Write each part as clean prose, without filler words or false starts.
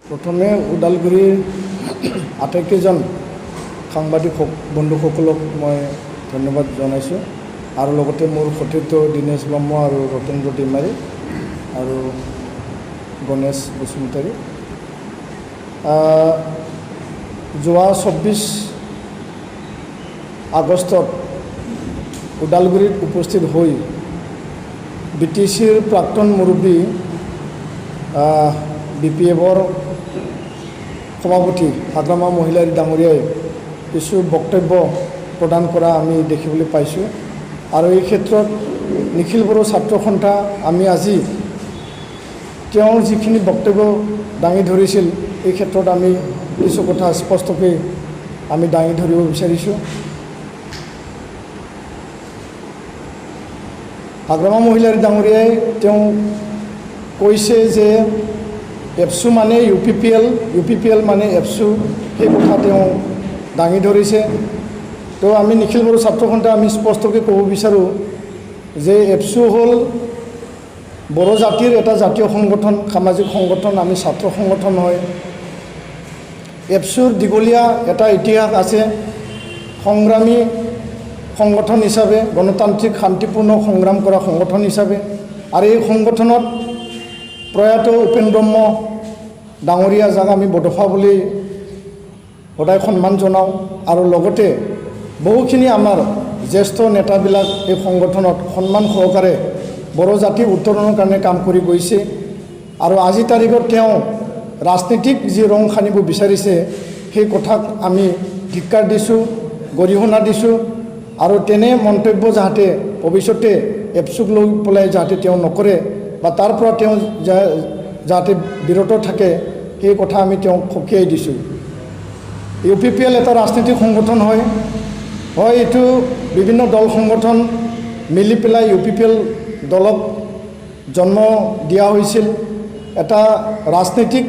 প্ৰথমে ওদালগুৰিৰ আটাইকেইজন সাংবাদিক বন্ধুসকলক মই ধন্যবাদ জনাইছোঁ আৰু লগতে মোৰ সতীৰ্থ দীনেশ ব্ৰহ্ম আৰু ৰতেন্দ্ৰ ডিমাৰী আৰু গণেশ বসুমতাৰী যোৱা 24 আগষ্টত ওদালগুৰিত উপস্থিত হৈ BTCৰ প্ৰাক্তন মুৰব্বী BPFৰ সভাপতি হাগ্ৰামা মহিলাৰী ডাঙৰীয়াই কিছু বক্তব্য প্ৰদান কৰা আমি দেখিবলৈ পাইছোঁ আৰু এই ক্ষেত্ৰত নিখিল বড়ো ছাত্ৰ সন্থা আমি আজি তেওঁৰ যিখিনি বক্তব্য দাঙি ধৰিছিল এই ক্ষেত্ৰত আমি কিছু কথা স্পষ্টকৈ আমি দাঙি ধৰিব বিচাৰিছোঁ। হাগ্ৰামা মহিলাৰী ডাঙৰীয়াই তেওঁ কৈছে যে এপছু মানে UPPL মানে এপছু সেই কথা তেওঁ দাঙি ধৰিছে। তো আমি নিখিল বড়ো ছাত্ৰ সন্থা আমি স্পষ্টকৈ ক'ব বিচাৰোঁ যে এপছু হ'ল বড়ো জাতিৰ এটা জাতীয় সংগঠন, সামাজিক সংগঠন, আমি ছাত্ৰ সংগঠন হয়। এপছুৰ দীঘলীয়া এটা ইতিহাস আছে, সংগ্ৰামী সংগঠন হিচাপে, গণতান্ত্ৰিক শান্তিপূৰ্ণ সংগ্ৰাম কৰা সংগঠন হিচাপে। আৰু এই সংগঠনত প্ৰয়াত উপেন ব্ৰহ্ম ডাঙৰীয়া যাক আমি বডফা বুলি সদায় সন্মান জনাওঁ আৰু লগতে বহুখিনি আমাৰ জ্যেষ্ঠ নেতাবিলাক এই সংগঠনত সন্মান সহকাৰে বড়ো জাতি উত্তৰণৰ কাৰণে কাম কৰি গৈছে আৰু আজি তাৰিখত তেওঁ ৰাজনীতিক যি ৰং সানিব বিচাৰিছে সেই কথাক আমি ধিক্কাৰ দিছোঁ, গৰিহণা দিছোঁ আৰু তেনে মন্তব্য যাতে ভৱিষ্যতে এপছুক লৈ পেলাই যাতে তেওঁ নকৰে বা তাৰ পৰা তেওঁ যাতে বিৰত থাকে সেই কথা আমি তেওঁক সকীয়াই দিছোঁ। UPPL এটা ৰাজনৈতিক সংগঠন হয়, এইটো বিভিন্ন দল সংগঠন মিলি পেলাই UPPL দলক জন্ম দিয়া হৈছিল এটা ৰাজনৈতিক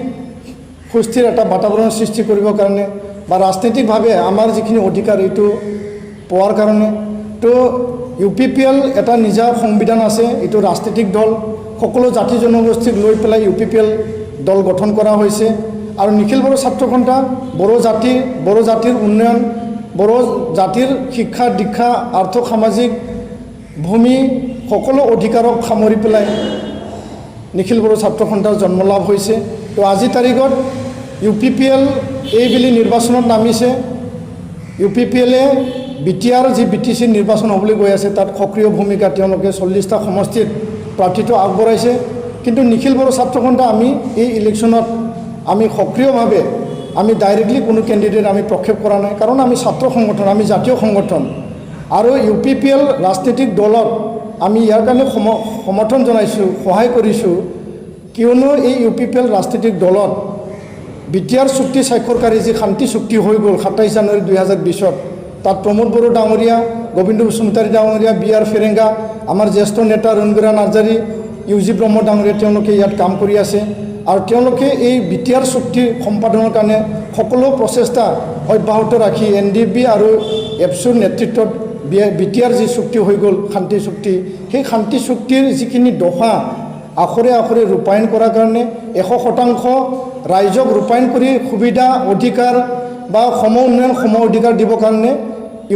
সুস্থিৰ এটা বাতাবৰণ সৃষ্টি কৰিবৰ কাৰণে বা ৰাজনৈতিকভাৱে আমাৰ যিখিনি অধিকাৰ এইটো পোৱাৰ কাৰণে। তো UPPL এটা নিজা সংবিধান আছে, এইটো ৰাজনৈতিক দল, সকলো জাতি জনগোষ্ঠীক লৈ পেলাই UPPL দল গঠন কৰা হৈছে আৰু নিখিল বড়ো ছাত্ৰ সন্থা বড়ো জাতিৰ উন্নয়ন, বড়ো জাতিৰ শিক্ষা দীক্ষা আৰ্থ সামাজিক ভূমি সকলো অধিকাৰক সামৰি পেলাই নিখিল বড়ো ছাত্ৰ সন্থাৰ জন্ম লাভ হৈছে। তো আজি তাৰিখত UPPL এইবেলি নিৰ্বাচনত নামিছে। UPPLে BTR যি BTC নিৰ্বাচন হ'বলৈ গৈ আছে তাত সক্ৰিয় ভূমিকা তেওঁলোকে 40টা সমষ্টিত প্ৰাৰ্থীটো আগবঢ়াইছে। কিন্তু নিখিল বড়ো ছাত্ৰ সন্থা আমি এই ইলেকশ্যনত আমি সক্ৰিয়ভাৱে আমি ডাইৰেক্টলি কোনো কেণ্ডিডেট আমি প্ৰক্ষেপ কৰা নাই, কাৰণ আমি ছাত্ৰ সংগঠন, আমি জাতীয় সংগঠন আৰু UPPL ৰাজনৈতিক দলত আমি ইয়াৰ কাৰণে সমৰ্থন জনাইছোঁ, সহায় কৰিছোঁ, কিয়নো এই UPPL ৰাজনৈতিক দলত BTR চুক্তি স্বাক্ষৰকাৰী যি শান্তি চুক্তি হৈ গ'ল 27 জানুৱাৰী 2020ত, তাত প্ৰমোদ বড়ো ডাঙৰীয়া, গোবিন্দ বসুমতাৰী ডাঙৰীয়া, BR ফেৰেংগা, আমাৰ জ্যেষ্ঠ নেতা ৰঞ্জুৰা নাৰ্জাৰী, UG ব্ৰহ্ম ডাঙৰীয়া তেওঁলোকে ইয়াত কাম কৰি আছে আৰু তেওঁলোকে এই BTR চুক্তি সম্পাদনৰ কাৰণে সকলো প্ৰচেষ্টা অব্যাহত ৰাখি NDB আৰু এপছুৰ নেতৃত্বত BTR যি চুক্তি হৈ গ'ল শান্তি চুক্তি, সেই শান্তি চুক্তিৰ যিখিনি দফা আখৰে আখৰে ৰূপায়ণ কৰাৰ কাৰণে 100% ৰাইজক ৰূপায়ণ কৰি সুবিধা অধিকাৰ বা সম উন্নয়ন সম অধিকাৰ দিবৰ কাৰণে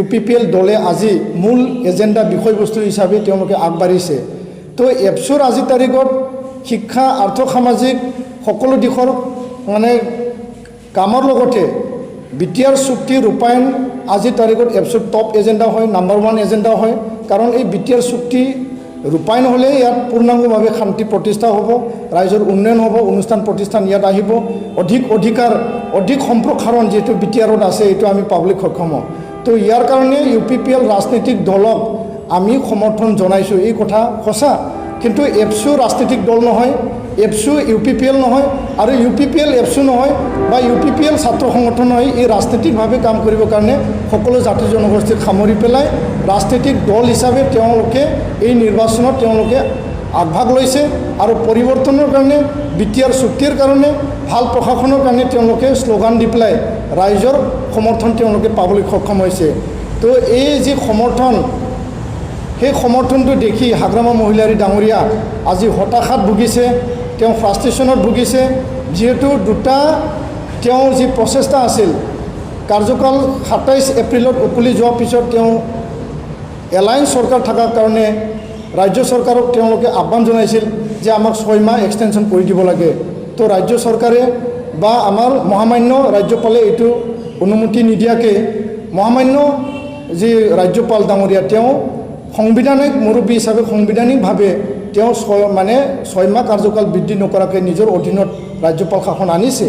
UPPL দলে আজি মূল এজেণ্ডা বিষয়বস্তু হিচাপে তেওঁলোকে আগবাঢ়িছে। তো এপছুৰ আজি তাৰিখত শিক্ষা আৰ্থ সামাজিক সকলো দিশৰ মানে কামৰ লগতে BTR চুক্তি ৰূপায়ণ আজি তাৰিখত এপছুৰ টপ এজেণ্ডা হয়, নাম্বাৰ 1 এজেণ্ডা হয়, কাৰণ এই BTR চুক্তি ৰূপায়ণ হ'লে ইয়াত পূৰ্ণাংগভাৱে শান্তি প্ৰতিষ্ঠা হ'ব, ৰাইজৰ উন্নয়ন হ'ব, অনুষ্ঠান প্ৰতিষ্ঠান ইয়াত আহিব, অধিক অধিকাৰ অধিক সম্প্ৰসাৰণ যিহেতু BTRত আছে এইটো আমি পাবলৈ সক্ষম হওঁ। তো ইয়াৰ কাৰণে UPPL ৰাজনৈতিক দলক আমি সমৰ্থন জনাইছোঁ, এই কথা সঁচা। কিন্তু এপছু ৰাজনৈতিক দল নহয়, এপছু UPPL নহয় আৰু UPPL এপছু নহয় বা UPPL ছাত্ৰ সংগঠন নহয়। এই ৰাজনৈতিকভাৱে কাম কৰিবৰ কাৰণে সকলো জাতি জনগোষ্ঠীক সামৰি পেলাই ৰাজনৈতিক দল হিচাপে তেওঁলোকে এই নিৰ্বাচনত তেওঁলোকে আগভাগ লৈছে আৰু পৰিৱৰ্তনৰ কাৰণে BTR চুক্তিৰ কাৰণে ভাল প্ৰশাসনৰ কাৰণে তেওঁলোকে শ্লোগান দি পেলাই ৰাইজৰ সমৰ্থন তেওঁলোকে পাবলৈ সক্ষম হৈছে। তো এই যি সমৰ্থন সেই সমৰ্থনটো দেখি হাগ্ৰামা মহিলাৰী ডাঙৰীয়া আজি হতাশাত ভুগিছে, তেওঁ ফ্ৰাষ্ট্ৰেশ্যনত ভুগিছে। যিহেতু দুটা তেওঁ যি প্ৰচেষ্টা আছিল কাৰ্যকাল 27 এপ্ৰিলত উকলি যোৱাৰ পিছত তেওঁ এলায়েন্স চৰকাৰ থকাৰ কাৰণে ৰাজ্য চৰকাৰক তেওঁলোকে আহ্বান জনাইছিল যে আমাক 6 মাহ এক্সটেনশ্যন কৰি দিব লাগে। তো ৰাজ্য চৰকাৰে বা আমাৰ মহামান্য ৰাজ্যপালে এইটো অনুমতি নিদিয়াকৈ মহামান্য যি ৰাজ্যপাল ডাঙৰীয়া তেওঁ সাংবিধানিক মুৰব্বী হিচাপে সাংবিধানিকভাৱে তেওঁ 6 মাহ কাৰ্যকাল বৃদ্ধি নকৰাকৈ নিজৰ অধীনত ৰাজ্যপাল শাসন আনিছে।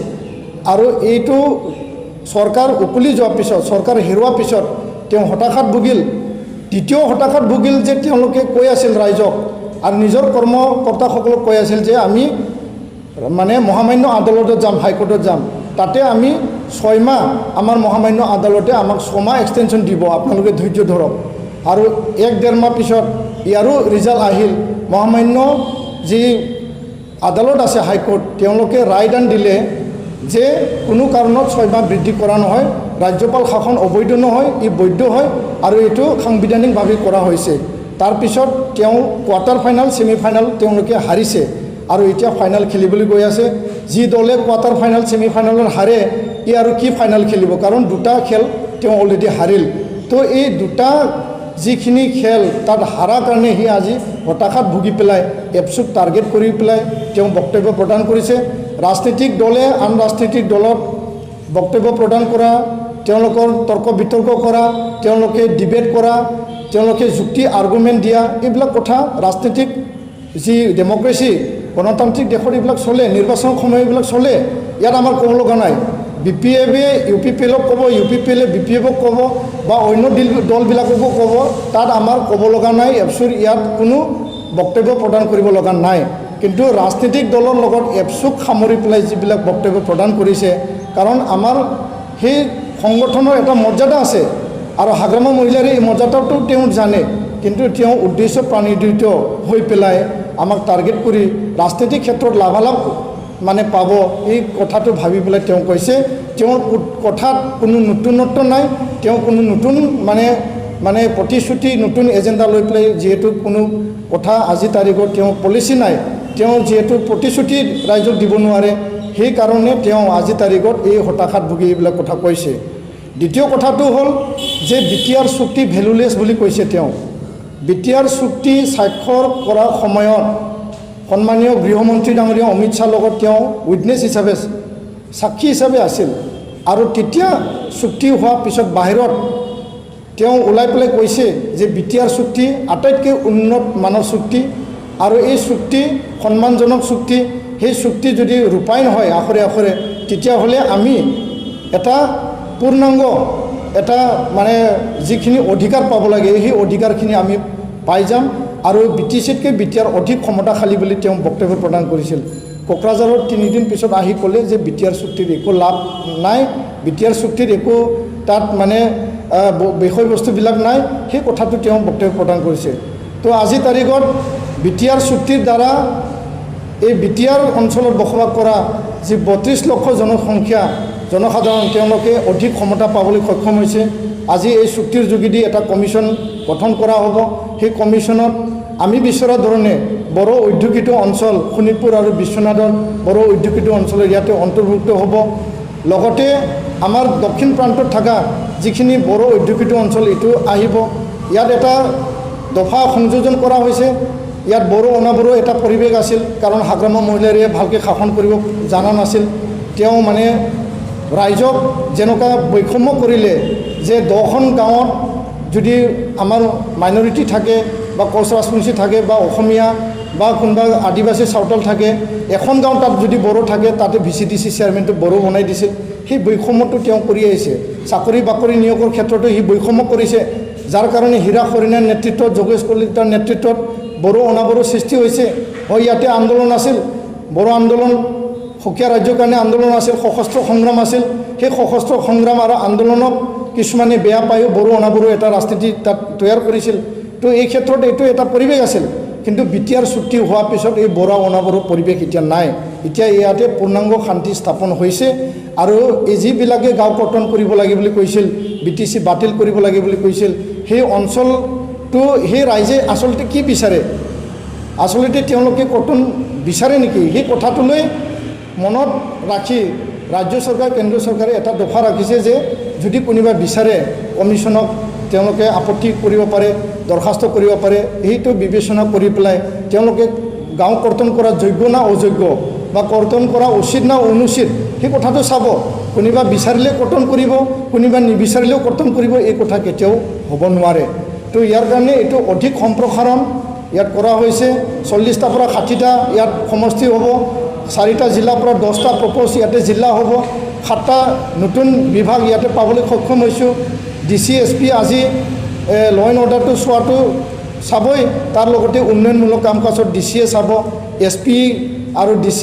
আৰু এইটো চৰকাৰ উকলি যোৱাৰ পিছত চৰকাৰ হেৰুৱাৰ পিছত তেওঁ হতাশাত ভুগিল। দ্বিতীয় হতাশাত ভুগিল যে তেওঁলোকে কৈ আছিল ৰাইজক আৰু নিজৰ কৰ্মকৰ্তাসকলক কৈ আছিল যে আমি মহামান্য আদালতত যাম, হাইকোৰ্টত যাম, তাতে আমি 6 মাহ আমাৰ মহামান্য আদালতে আমাক 6 মাহ এক্সটেনশ্যন দিব, আপোনালোকে ধৈৰ্য ধৰক। আৰু 1-1.5 মাহ পিছত ইয়াৰো ৰিজাল্ট আহিল। মহামান্য যি আদালত আছে হাইকোৰ্ট তেওঁলোকে ৰায়দান দিলে যে কোনো কাৰণত 6 মাহ বৃদ্ধি কৰা নহয়, ৰাজ্যপাল শাসন অবৈধ নহয়, ই বৈধ হয় আৰু এইটো সাংবিধানিকভাৱে কৰা হৈছে। তাৰপিছত তেওঁ কোৱাৰ্টাৰ ফাইনেল ছেমি ফাইনেল তেওঁলোকে হাৰিছে আৰু এতিয়া ফাইনেল খেলিবলৈ গৈ আছে। যি দলে কোৱাৰ্টাৰ ফাইনেল ছেমি ফাইনেলত হাৰে ই আৰু কি ফাইনেল খেলিব, কাৰণ দুটা খেল তেওঁ অলৰেডি হাৰিল। তো এই দুটা যিখিনি খেল তাত হাৰাৰ কাৰণে সি আজি হতাশাত ভুগি পেলাই এপছুক টাৰ্গেট কৰি পেলাই তেওঁ বক্তব্য প্ৰদান কৰিছে। ৰাজনৈতিক দলে আন ৰাজনৈতিক দলত বক্তব্য প্ৰদান কৰা, তেওঁলোকৰ তৰ্ক বিতৰ্ক কৰা, তেওঁলোকে ডিবেট কৰা, তেওঁলোকে যুক্তি আৰ্গুমেণ্ট দিয়া, এইবিলাক কথা ৰাজনৈতিক যি ডেমক্ৰেচি গণতান্ত্ৰিক দেশত এইবিলাক চলে, নিৰ্বাচনৰ সময় এইবিলাক চলে। ইয়াত আমাৰ ক'ব লগা নাই। BPFে UPPLক ক'ব, UPPLে BPFক ক'ব বা অন্য দলবিলাককো ক'ব, তাত আমাৰ ক'ব লগা নাই। এপছুৰ ইয়াত কোনো বক্তব্য প্ৰদান কৰিব লগা নাই। কিন্তু ৰাজনৈতিক দলৰ লগত এপছুক সামৰি পেলাই যিবিলাক বক্তব্য প্ৰদান কৰিছে, কাৰণ আমাৰ সেই সংগঠনৰ এটা মৰ্যাদা আছে আৰু হাগ্ৰামা মহিলাৰ এই মৰ্যাদাটো তেওঁ জানে, কিন্তু তেওঁ উদ্দেশ্য প্ৰণোদিত হৈ পেলাই আমাক টাৰ্গেট কৰি ৰাজনৈতিক ক্ষেত্ৰত লাভালাভ পাব এই কথাটো ভাবি পেলাই তেওঁ কৈছে। তেওঁৰ কথাত কোনো নতুনত্ব নাই, তেওঁ কোনো নতুন প্ৰতিশ্ৰুতি নতুন এজেণ্ডা লৈ পেলাই যিহেতু কোনো কথা আজি তাৰিখত তেওঁ পলিচি নাই, তেওঁ যিহেতু প্ৰতিশ্ৰুতি ৰাইজক দিব নোৱাৰে, সেইকাৰণে তেওঁ আজি তাৰিখত এই হতাশাত ভুগি এইবিলাক কথা কৈছে। দ্বিতীয় কথাটো হ'ল যে BTR চুক্তি ভেলুলেছ বুলি কৈছে তেওঁ। BTR চুক্তি স্বাক্ষৰ কৰাৰ সময়ত সন্মানীয় গৃহমন্ত্ৰী ডাঙৰীয়া অমিত শ্বাহৰ লগত তেওঁ উইটনেছ হিচাপে সাক্ষী হিচাপে আছিল। আৰু তেতিয়া চুক্তি হোৱাৰ পিছত বাহিৰত তেওঁ ওলাই পেলাই কৈছে যে BTR চুক্তি আটাইতকৈ উন্নত মানৰ চুক্তি আৰু এই চুক্তি সন্মানজনক চুক্তি। সেই চুক্তি যদি ৰূপায়ণ হয় আখৰে আখৰে, তেতিয়াহ'লে আমি এটা পূৰ্ণাংগ এটা যিখিনি অধিকাৰ পাব লাগে সেই অধিকাৰখিনি আমি পাই যাম আৰু BTCতকৈ BTR অধিক ক্ষমতাশালী বুলি তেওঁ বক্তব্য প্ৰদান কৰিছিল। কোকৰাঝাৰত 3 দিন পিছত আহি ক'লে যে BTR চুক্তিৰ একো লাভ নাই, BTR চুক্তিৰ একো তাত বিষয়বস্তুবিলাক নাই, সেই কথাটো তেওঁ বক্তব্য প্ৰদান কৰিছে। তো আজি তাৰিখত BTR চুক্তিৰ দ্বাৰা এই BTR অঞ্চলত বসবাস কৰা যি 32 লক্ষ জনসাধাৰণ তেওঁলোকে অধিক ক্ষমতা পাবলৈ সক্ষম হৈছে। আজি এই চুক্তিৰ যোগেদি এটা কমিশ্যন গঠন কৰা হ'ব। সেই কমিশ্যনত আমি বিচৰা ধৰণে বড়ো অধ্যুষিত অঞ্চল শোণিতপুৰ আৰু বিশ্বনাথৰ বড়ো অধ্যুষিত অঞ্চলৰ ইয়াতে অন্তৰ্ভুক্ত হ'ব। লগতে আমাৰ দক্ষিণ প্ৰান্তত থকা যিখিনি বড়ো অধ্যুষিত অঞ্চল এইটো আহিব। ইয়াত এটা দফা সংযোজন কৰা হৈছে। ইয়াত বড়ো অনাবড়ো এটা পৰিৱেশ আছিল, কাৰণ হাগ্ৰামা মহিলাৰে ভালকৈ শাসন কৰিব জনা নাছিল। তেওঁ ৰাইজক যেনেকুৱা বৈষম্য কৰিলে যে 10খন গাঁৱত যদি আমাৰ মাইনৰিটি থাকে বা কোচ ৰাজবংশী থাকে বা অসমীয়া বা কোনোবা আদিবাসী চাওতাল থাকে, এখন গাঁও তাত যদি বড়ো থাকে তাতে VCDC চেয়াৰমেনটো বড়ো বনাই দিছিল। সেই বৈষম্যটো তেওঁ কৰি আহিছে। চাকৰি বাকৰি নিয়োগৰ ক্ষেত্ৰতো সি বৈষম্য কৰিছে, যাৰ কাৰণে হীৰা হৰিণাৰ নেতৃত্বত, যোগেশ কলিতাৰ নেতৃত্বত বড়ো অনাবড়ো সৃষ্টি হৈছে। হয়, ইয়াতে আন্দোলন আছিল, বড়ো আন্দোলন, সুকীয়া ৰাজ্যৰ কাৰণে আন্দোলন আছিল, সশস্ত্ৰ সংগ্ৰাম আছিল। সেই সশস্ত্ৰ সংগ্ৰাম আৰু আন্দোলনক কিছুমানে বেয়া পায়ো বড়ো অনাবড়ো এটা ৰাজনীতি তাত তৈয়াৰ কৰিছিল। তো এই ক্ষেত্ৰত এইটো এটা পৰিৱেশ আছিল। কিন্তু BTR চুক্তি হোৱাৰ পিছত এই বড়ো অনাবড়ো পৰিৱেশ এতিয়া নাই। এতিয়া ইয়াতে পূৰ্ণাংগ শান্তি স্থাপন হৈছে আৰু এই যিবিলাকে গাঁও কৰ্তন কৰিব লাগে বুলি কৈছিল, BTC বাতিল কৰিব লাগে বুলি কৈছিল, সেই অঞ্চলটো সেই ৰাইজে আচলতে কি বিচাৰে, আচলতে তেওঁলোকে কৰ্তন বিচাৰে নেকি, সেই কথাটোলৈ মনত ৰাখি ৰাজ্য চৰকাৰ কেন্দ্ৰীয় চৰকাৰে এটা দফা ৰাখিছে যে যদি কোনোবা বিচাৰে কমিশ্যনক তেওঁলোকে আপত্তি কৰিব পাৰে, দৰখাস্ত কৰিব পাৰে। সেইটো বিবেচনা কৰি পেলাই তেওঁলোকে গাঁও কৰ্তন কৰা যোগ্য না অযোগ্য বা কৰ্তন কৰা উচিত না অনুচিত সেই কথাটো চাব। কোনোবা বিচাৰিলে কৰ্তন কৰিব, কোনোবা নিবিচাৰিলেও কৰ্তন কৰিব, এই কথা কেতিয়াও হ'ব নোৱাৰে। তো ইয়াৰ কাৰণে এইটো অধিক সম্প্ৰসাৰণ ইয়াত কৰা হৈছে। 40টাৰ পৰা 60টা ইয়াত সমষ্টি হ'ব, 4টা জিলাৰ পৰা 10টা প্ৰপ'জ ইয়াতে জিলা হ'ব, 7টা নতুন বিভাগ ইয়াতে পাবলৈ সক্ষম হৈছোঁ। DC SP আজি ল এণ্ড অৰ্ডাৰটো চোৱাটো চাবই, তাৰ লগতে উন্নয়নমূলক কাম কাজত DCয়ে চাব। SP আৰু DC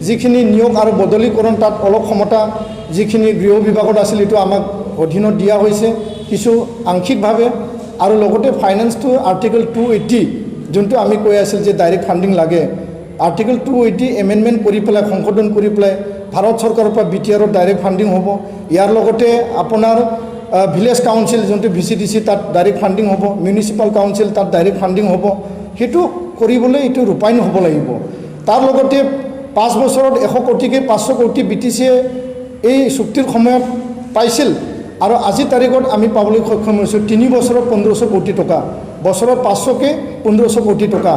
যিখিনি নিয়োগ আৰু বদলীকৰণ তাত অলপ ক্ষমতা যিখিনি গৃহ বিভাগত আছিল এইটো আমাক অধীনত দিয়া হৈছে কিছু আংশিকভাৱে। আৰু লগতে ফাইনেন্সটো আৰ্টিকল 280 যোনটো আমি কৈ আছিল যে ডাইৰেক্ট ফাণ্ডিং লাগে, আৰ্টিকল 280 এমেণ্ডমেণ্ট কৰি পেলাই সংশোধন কৰি পেলাই ভাৰত চৰকাৰৰ পৰা BTRত ডাইৰেক্ট ফাণ্ডিং হ'ব। ইয়াৰ লগতে আপোনাৰ ভিলেজ কাউন্সিল যোনটো VCDC তাত ডাইৰেক্ট ফাণ্ডিং হ'ব, মিউনিচিপাল কাউন্সিল তাত ডাইৰেক্ট ফাণ্ডিং হ'ব। সেইটো কৰিবলৈ এইটো ৰূপায়ণ হ'ব লাগিব। তাৰ লগতে 5 বছৰত 100 কোটিকৈ 500 কোটি BTCয়ে এই চুক্তিৰ সময়ত পাইছিল আৰু আজিৰ তাৰিখত আমি পাবলৈ সক্ষম হৈছোঁ 3 বছৰত 1500 কোটি টকা, বছৰত 500কৈ 1500 কোটি টকা,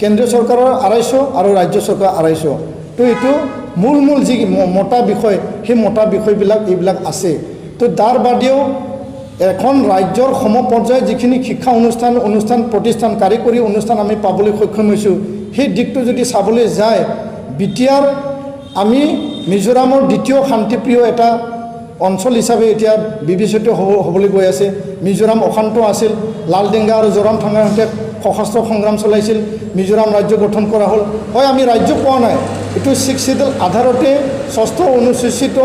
কেন্দ্ৰীয় চৰকাৰৰ 250 আৰু ৰাজ্য চৰকাৰৰ 250। তো এইটো মূল যি মতা বিষয় সেই মতা বিষয়বিলাক এইবিলাক আছে। তো তাৰ বাদেও এখন ৰাজ্যৰ সমপৰ্যায়ত যিখিনি শিক্ষা অনুষ্ঠান প্ৰতিষ্ঠান কাৰিকৰী অনুষ্ঠান আমি পাবলৈ সক্ষম হৈছোঁ, সেই দিশটো যদি চাবলৈ যায় BTR আমি মিজোৰামৰ দ্বিতীয় শান্তিপ্ৰিয় এটা অঞ্চল হিচাপে এতিয়া বিবেচিত হ'বলৈ গৈ আছে। মিজোৰাম অশান্ত আছিল, লালডেংগা আৰু জোৰামথাঙাহঁতে সশস্ত্ৰ সংগ্ৰাম চলাইছিল, মিজোৰাম ৰাজ্য গঠন কৰা হ'ল। হয়, আমি ৰাজ্য পোৱা নাই, এইটো 6 শিডিউল আধাৰতে 6ষ্ঠ অনুসূচিত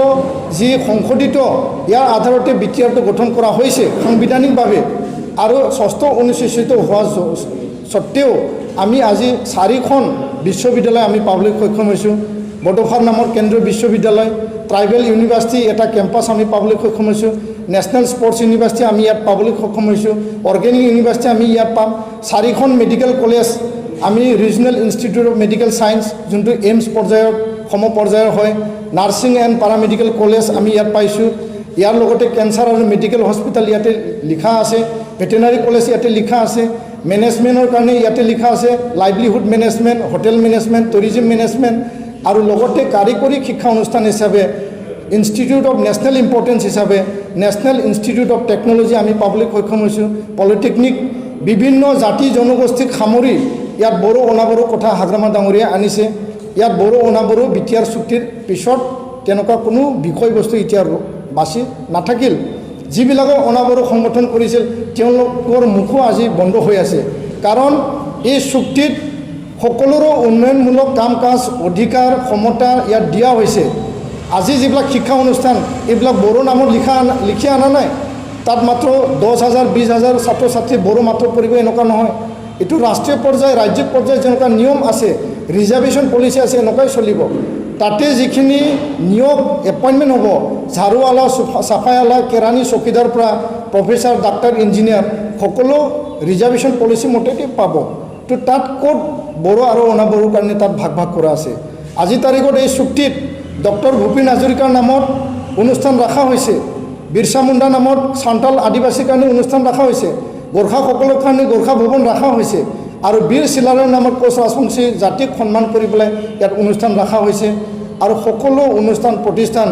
যি সংশোধিত ইয়াৰ আধাৰতে BTRটো গঠন কৰা হৈছে সাংবিধানিকভাৱে। আৰু 6ষ্ঠ অনুসূচিত হোৱা সত্ত্বেও আমি আজি 4খন বিশ্ববিদ্যালয় আমি পাবলৈ সক্ষম হৈছোঁ। বড়োফাৰ নামৰ কেন্দ্ৰীয় বিশ্ববিদ্যালয়, ট্ৰাইবেল ইউনিভাৰ্চিটি এটা কেম্পাছ আমি পাবলৈ সক্ষম হৈছোঁ, নেশ্যনেল স্পৰ্টছ ইউনিভাৰ্চিটি আমি ইয়াত পাবলৈ সক্ষম হৈছোঁ, অৰ্গেনিক ইউনিভাৰ্চিটি আমি ইয়াত পাম, 4খন মেডিকেল কলেজ আমি regional institute of medical science যোনটো এইমছ পৰ্যায়ৰ সমপৰ্যায়ৰ হয়, নাৰ্ছিং এণ্ড পাৰামেডিকেল কলেজ আমি ইয়াত পাইছোঁ। ইয়াৰ লগতে কেঞ্চাৰ আৰু মেডিকেল হস্পিটেল ইয়াতে লিখা আছে, ভেটেনাৰী কলেজ ইয়াতে লিখা আছে, মেনেজমেণ্টৰ কাৰণে ইয়াতে লিখা আছে, livelihood management, hotel management, tourism management আৰু লগতে কাৰিকৰী শিক্ষা অনুষ্ঠান হিচাপে ইনষ্টিটিউট অফ নেশ্যনেল ইম্পৰ্টেঞ্চ হিচাপে নেশ্যনেল ইনষ্টিটিউট অফ টেকন'লজি আমি পাবলৈ সক্ষম হৈছোঁ, পলিটেকনিক। বিভিন্ন জাতি জনগোষ্ঠীক সামৰি ইয়াত বড়ো অনাবড়ো কথা হাগ্ৰামা ডাঙৰীয়াই আনিছে। ইয়াত বড়ো অনাবড়ো BTR চুক্তিৰ পিছত তেনেকুৱা কোনো বিষয়বস্তু এতিয়া বাচি নাথাকিল। যিবিলাকে অনাবড়ো সংগঠন কৰিছিল তেওঁলোকৰ মুখো আজি বন্ধ হৈ আছে, কাৰণ এই চুক্তিত সকলোৰে উন্নয়নমূলক কাম কাজ অধিকাৰ ক্ষমতা ইয়াত দিয়া হৈছে। আজি যিবিলাক শিক্ষা অনুষ্ঠান এইবিলাক বড়ো নামত লিখি অনা নাই, তাত মাত্ৰ 10,000 20,000 ছাত্ৰ ছাত্ৰী বড়ো মাত্ৰ পঢ়িব এনেকুৱা নহয়। এইটো ৰাষ্ট্ৰীয় পৰ্যায় ৰাজ্যিক পৰ্যায়ত যেনেকুৱা নিয়ম আছে, ৰিজাৰ্ভেশ্যন পলিচি আছে, এনেকুৱাই চলিব। তাতে যিখিনি নিয়োগ এপইণ্টমেণ্ট হ'ব, ঝাৰুৱালা, চাফাইৱালা, কেৰাণী, চকীদাৰ পৰা প্ৰফেচাৰ, ডাক্তৰ, ইঞ্জিনিয়াৰ সকলো ৰিজাৰ্ভেশ্যন পলিচি মতেই পাব। তো তাত ক'ত বড়ো আৰু অনাবড়োৰ কাৰণে তাত ভাগ কৰা আছে। আজিৰ তাৰিখত এই চুক্তিত ডক্টৰ ভূপেন হাজৰিকাৰ নামত অনুষ্ঠান ৰখা হৈছে, বিৰচা মুণ্ডা নামত চান্তাল আদিবাসীৰ কাৰণে অনুষ্ঠান ৰখা হৈছে, গোৰ্খাসকলৰ কাৰণে গোৰ্খা ভৱন ৰখা হৈছে, আৰু বীৰ চিলাৰায়ৰ নামত কোচ ৰাজবংশী জাতিক সন্মান কৰি পেলাই ইয়াত অনুষ্ঠান ৰখা হৈছে। আৰু সকলো অনুষ্ঠান প্ৰতিষ্ঠান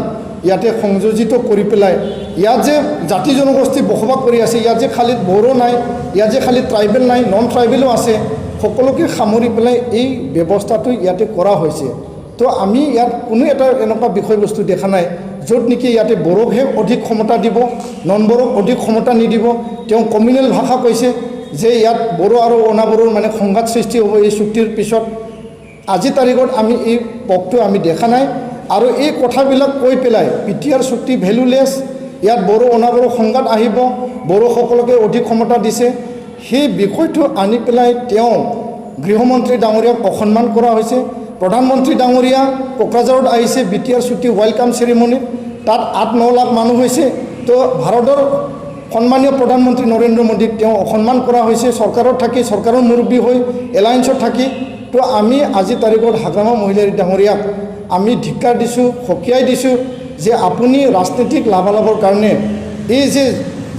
ইয়াতে সংযোজিত কৰি পেলাই ইয়াত যে জাতি জনগোষ্ঠী বসবাস কৰি আছে, ইয়াত যে খালি বড়ো নাই, ইয়াত যে খালি ট্ৰাইবেল নাই, নন ট্ৰাইবেলো আছে, সকলোকে সামৰি পেলাই এই ব্যৱস্থাটো ইয়াতে কৰা হৈছে। তো আমি ইয়াত কোনো এটা এনেকুৱা বিষয়বস্তু দেখা নাই য'ত নেকি ইয়াতে বড়োকহে অধিক ক্ষমতা দিব, নন বড়োক অধিক ক্ষমতা নিদিব। তেওঁ কমিউনেল ভাষা কৈছে যে ইয়াত বড়ো আৰু অনাবড়োৰ মানে সংঘাত সৃষ্টি হ'ব এই চুক্তিৰ পিছত। আজিৰ তাৰিখত আমি এই পক্ষটো আমি দেখা নাই। আৰু এই কথাবিলাক কৈ পেলাই BTR চুক্তি ভেলুলেছ, ইয়াত বড়ো অনাবড়ো সংঘাত আহিব, বড়োসকলকে অধিক ক্ষমতা দিছে, সেই বিষয়টো আনি পেলাই তেওঁ গৃহমন্ত্ৰী ডাঙৰীয়াক অসন্মান কৰা হৈছে। প্ৰধানমন্ত্ৰী ডাঙৰীয়া কোকৰাঝাৰত আহিছে BTR চুক্তি ৱেলকাম চেৰিমনিত, তাত 8-9 লাখ মানুহ হৈছে। তো ভাৰতৰ সন্মানীয় প্ৰধানমন্ত্ৰী নৰেন্দ্ৰ মোদীক তেওঁ অসন্মান কৰা হৈছে, চৰকাৰত থাকি, চৰকাৰৰ মুৰব্বী হৈ, এলায়েন্সত থাকি। তো আমি আজিৰ তাৰিখত হাগ্ৰামা মহিলাৰী ডাঙৰীয়াক আমি ধিক্কাৰ দিছোঁ, সকীয়াই দিছোঁ যে আপুনি ৰাজনৈতিক লাভালাভৰ কাৰণে এই যে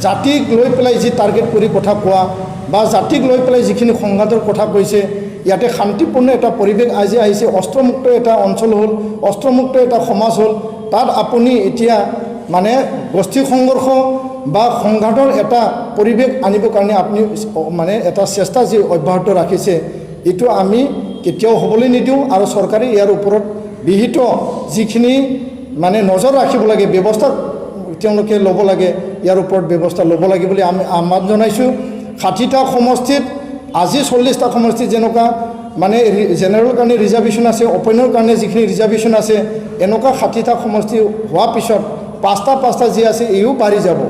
জাতিক লৈ পেলাই যি টাৰ্গেট কৰি কথা কোৱা বা জাতিক লৈ পেলাই যিখিনি সংঘাতৰ কথা কৈছে, ইয়াতে শান্তিপূৰ্ণ এটা পৰিৱেশ আজি আহিছে, অস্ত্ৰমুক্ত এটা অঞ্চল হ'ল, অস্ত্ৰমুক্ত এটা সমাজ হ'ল, তাত আপুনি এতিয়া মানে গোষ্ঠী সংঘৰ্ষ বা সংঘাতৰ এটা পৰিৱেশ আনিবৰ কাৰণে আপুনি মানে এটা চেষ্টা যি অব্যাহত ৰাখিছে, এইটো আমি কেতিয়াও হ'বলৈ নিদিওঁ। আৰু চৰকাৰে ইয়াৰ ওপৰত বিহিত যিখিনি মানে নজৰ ৰাখিব লাগে, ব্যৱস্থা তেওঁলোকে ল'ব লাগে, ইয়াৰ ওপৰত ব্যৱস্থা ল'ব লাগে বুলি আমি আহ্বান জনাইছোঁ। 60টা সমষ্টিত আজি 40টা সমষ্টিত যেনেকুৱা মানে জেনেৰেলৰ কাৰণে ৰিজাৰ্ভেশ্যন আছে, অপেনৰ কাৰণে যিখিনি ৰিজাৰ্ভেশ্যন আছে, এনেকুৱা 60টা সমষ্টি হোৱাৰ পিছত 5টা যি আছে এইও বাঢ়ি যাব।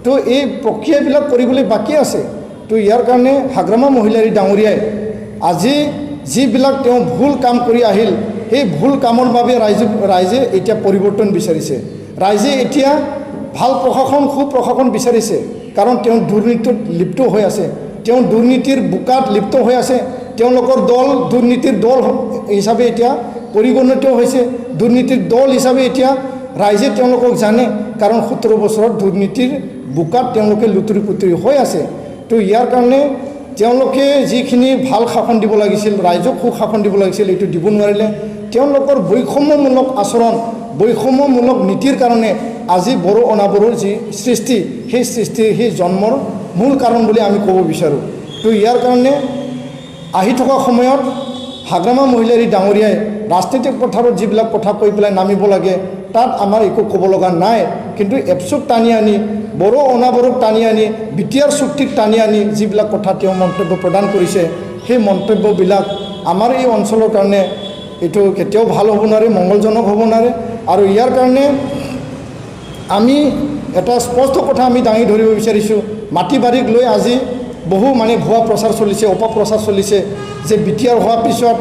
তো এই প্ৰক্ৰিয়াবিলাক কৰিবলৈ বাকী আছে। তো ইয়াৰ কাৰণে হাগ্ৰামা মহিলাৰী ডাঙৰীয়াই আজি যিবিলাক তেওঁ ভুল কাম কৰি আহিল, সেই ভুল কামৰ বাবে ৰাইজে এতিয়া পৰিৱৰ্তন বিচাৰিছে। ৰাইজে এতিয়া ভাল প্ৰশাসন, সুপ্ৰশাসন বিচাৰিছে, কাৰণ তেওঁ দুৰ্নীতিত লিপ্ত হৈ আছে, তেওঁ দুৰ্নীতিৰ বোকাত লিপ্ত হৈ আছে। তেওঁলোকৰ দল দুৰ্নীতিৰ দল হিচাপে এতিয়া পৰিগণিত হৈছে, দুৰ্নীতিৰ দল হিচাপে এতিয়া ৰাইজে তেওঁলোকক জানে, কাৰণ 17 বছৰত দুৰ্নীতিৰ বোকাত তেওঁলোকে লুতুৰি পুতুৰি হৈ আছে। তো ইয়াৰ কাৰণে তেওঁলোকে যিখিনি ভাল শাসন দিব লাগিছিল, ৰাইজক সুশাসন দিব লাগিছিল, এইটো দিব নোৱাৰিলে। তেওঁলোকৰ বৈষম্যমূলক আচৰণ, বৈষম্যমূলক নীতিৰ কাৰণে আজি বড়ো অনাবড়োৰ যি সৃষ্টি, সেই সৃষ্টিৰ সেই জন্মৰ মূল কাৰণ বুলি আমি ক'ব বিচাৰোঁ। তো ইয়াৰ কাৰণে আহি থকা সময়ত হাগ্ৰামা মহিলাৰী ডাঙৰীয়াই ৰাজনৈতিক পথাৰত যিবিলাক কথা কৈ পেলাই নামিব লাগে, তাত আমাৰ একো ক'ব লগা নাই। কিন্তু এপচুক টানি আনি, বড়ো অনাবড়োক টানি আনি, বিটিআৰ চুক্তিক টানি আনি যিবিলাক কথা তেওঁ মন্তব্য প্ৰদান কৰিছে, সেই মন্তব্যবিলাক আমাৰ এই অঞ্চলৰ কাৰণে এইটো কেতিয়াও ভাল হ'ব নোৱাৰে, মংগলজনক হ'ব নোৱাৰে। আৰু ইয়াৰ কাৰণে আমি এটা স্পষ্ট কথা আমি দাঙি ধৰিব বিচাৰিছোঁ। মাটি বাৰীক লৈ আজি বহু মানে ভুৱা প্ৰচাৰ চলিছে, অপপ্ৰচাৰ চলিছে, যে বিটিআৰ হোৱাৰ পিছত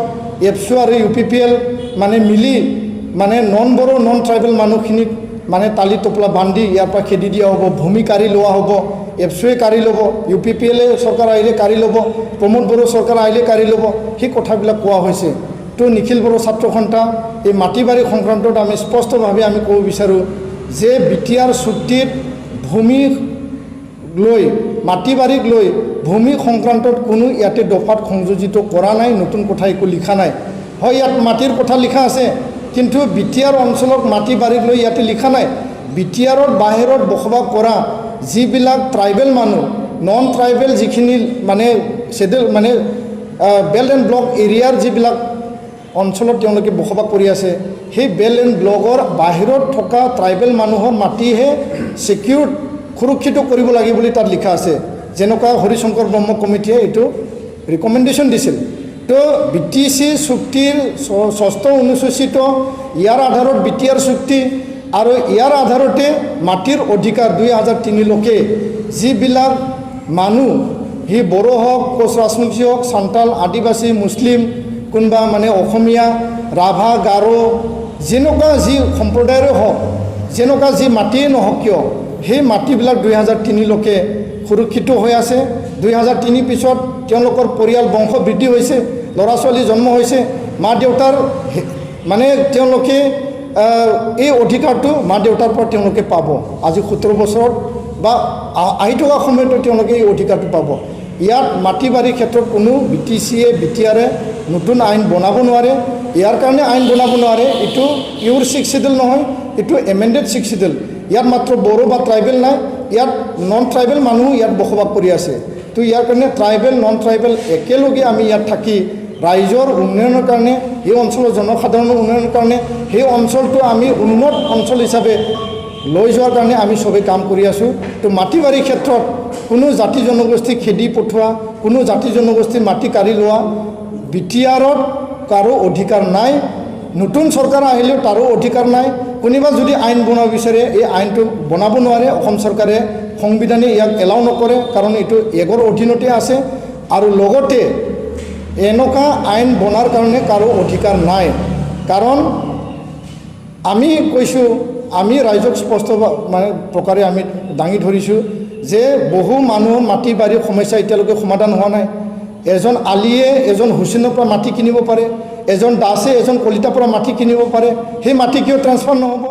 এপচু আৰু UPPL মানে মিলি মানে নন বড়ো নন ট্ৰাইবেল মানুহখিনিক মানে তালি টোপলা বান্ধি ইয়াৰ পৰা খেদি দিয়া হ'ব, ভূমি কাঢ়ি লোৱা হ'ব, এপচুৱে কাঢ়ি ল'ব, UPPL চৰকাৰ আহিলে কাঢ়ি ল'ব, প্ৰমোদ বড়ো চৰকাৰ আহিলে কাঢ়ি ল'ব, সেই কথাবিলাক কোৱা হৈছে। তো নিখিল বড়ো ছাত্ৰ সন্থা এই মাটি বাৰী সংক্ৰান্তত আমি স্পষ্টভাৱে আমি ক'ব বিচাৰোঁ যে বিটিআৰ চুক্তিত ভূমি লৈ, মাটি বাৰীক লৈ ভূমি সংক্ৰান্তত কোনো ইয়াতে দফাত সংযোজিত কৰা নাই, নতুন কথা একো লিখা নাই। হয়, ইয়াত মাটিৰ কথা লিখা আছে, কিন্তু বিটিআৰ অঞ্চলত মাটি বাৰীক লৈ ইয়াতে লিখা নাই। বিটিআৰৰ বাহিৰত বসবাস কৰা যিবিলাক ট্ৰাইবেল মানুহ, নন ট্ৰাইবেল যিখিনি মানে চেডেল মানে বেল্ট এণ্ড ব্লক এৰিয়াৰ যিবিলাক অঞ্চলত তেওঁলোকে বসবাস কৰি আছে, সেই বেল্ট এণ্ড ব্লকৰ বাহিৰত থকা ট্ৰাইবেল মানুহৰ মাটিহে ছিকিউৰ্ড, সুৰক্ষিত কৰিব লাগে বুলি তাত লিখা আছে, যেনেকুৱা হৰিশংকৰ ব্ৰহ্ম কমিটিয়ে এইটো ৰিকমেণ্ডেশ্যন দিছিল। তো BTC চুক্তিৰ 6ষ্ঠ অনুসূচিত ইয়াৰ আধাৰত বিটিআৰ চুক্তি আৰু ইয়াৰ আধাৰতে মাটিৰ অধিকাৰ 2003লৈকে যিবিলাক মানুহ, সি বড়ো হওক, কোচ ৰাজবংশী হওক, চান্তাল, আদিবাসী, মুছলিম, কোনোবা মানে অসমীয়া, ৰাভা, গাৰো, যেনেকুৱা যি সম্প্ৰদায়ৰে হওক, যেনেকুৱা যি মাটিয়ে নহওক কিয়, সেই মাটিবিলাক 2003লৈকে সুৰক্ষিত হৈ আছে। 2003 পিছত তেওঁলোকৰ পৰিয়াল বংশ বৃদ্ধি হৈছে, ল'ৰা ছোৱালী জন্ম হৈছে, মা দেউতাৰ মানে তেওঁলোকে এই অধিকাৰটো মা দেউতাৰ পৰা তেওঁলোকে পাব। আজি 17 বছৰত বা আহি থকা সময়তো তেওঁলোকে এই অধিকাৰটো পাব। ইয়াত মাটি বাৰীৰ ক্ষেত্ৰত কোনো BTCয়ে বিটিআৰে নতুন আইন বনাব নোৱাৰে। ইয়াৰ কাৰণে আইন বনাব নোৱাৰে, এইটো পিউৰ 6 শিডিউল নহয়, এইটো এমেণ্ডেড 6 শিডিউল। ইয়াত মাত্ৰ বড়ো বা ট্ৰাইবেল নাই, ইয়াত নন ট্ৰাইবেল মানুহ ইয়াত বসবাস কৰি আছে। তো ইয়াৰ কাৰণে ট্ৰাইবেল নন ট্ৰাইবেল একেলগে আমি ইয়াত থাকি ৰাইজৰ উন্নয়নৰ কাৰণে, এই অঞ্চলৰ জনসাধাৰণৰ উন্নয়নৰ কাৰণে, সেই অঞ্চলটো আমি উন্নত অঞ্চল হিচাপে লৈ যোৱাৰ কাৰণে আমি সবেই কাম কৰি আছোঁ। তো মাটি বাৰীৰ ক্ষেত্ৰত কোনো জাতি জনগোষ্ঠীক খেদি পঠোৱা, কোনো জাতি জনগোষ্ঠীৰ মাটি কাঢ়ি লোৱা বিটিআৰত কাৰো অধিকাৰ নাই। নতুন চৰকাৰ আহিলেও তাৰো অধিকাৰ নাই। কোনোবা যদি আইন বনাব বিচাৰে, এই আইনটো বনাব নোৱাৰে। অসম চৰকাৰে সংবিধানে ইয়াক এলাউ নকৰে, কাৰণ এইটো এগৰ অধীনতে আছে। আৰু লগতে এনেকুৱা আইন বনাৰ কাৰণে কাৰো অধিকাৰ নাই। কাৰণ আমি কৈছোঁ, আমি ৰাইজক স্পষ্ট মানে প্ৰকাৰে আমি দাঙি ধৰিছোঁ যে বহু মানুহৰ মাটি বাৰীৰ সমস্যা এতিয়ালৈকে সমাধান হোৱা নাই। এজন আলিয়ে এজন হুছেইনৰ পৰা মাটি কিনিব পাৰে, এজন দাসে এজন কলিতাৰ পৰা মাটি কিনিব পাৰে, সেই মাটি কিয় ট্ৰান্সফাৰ নহ'ব?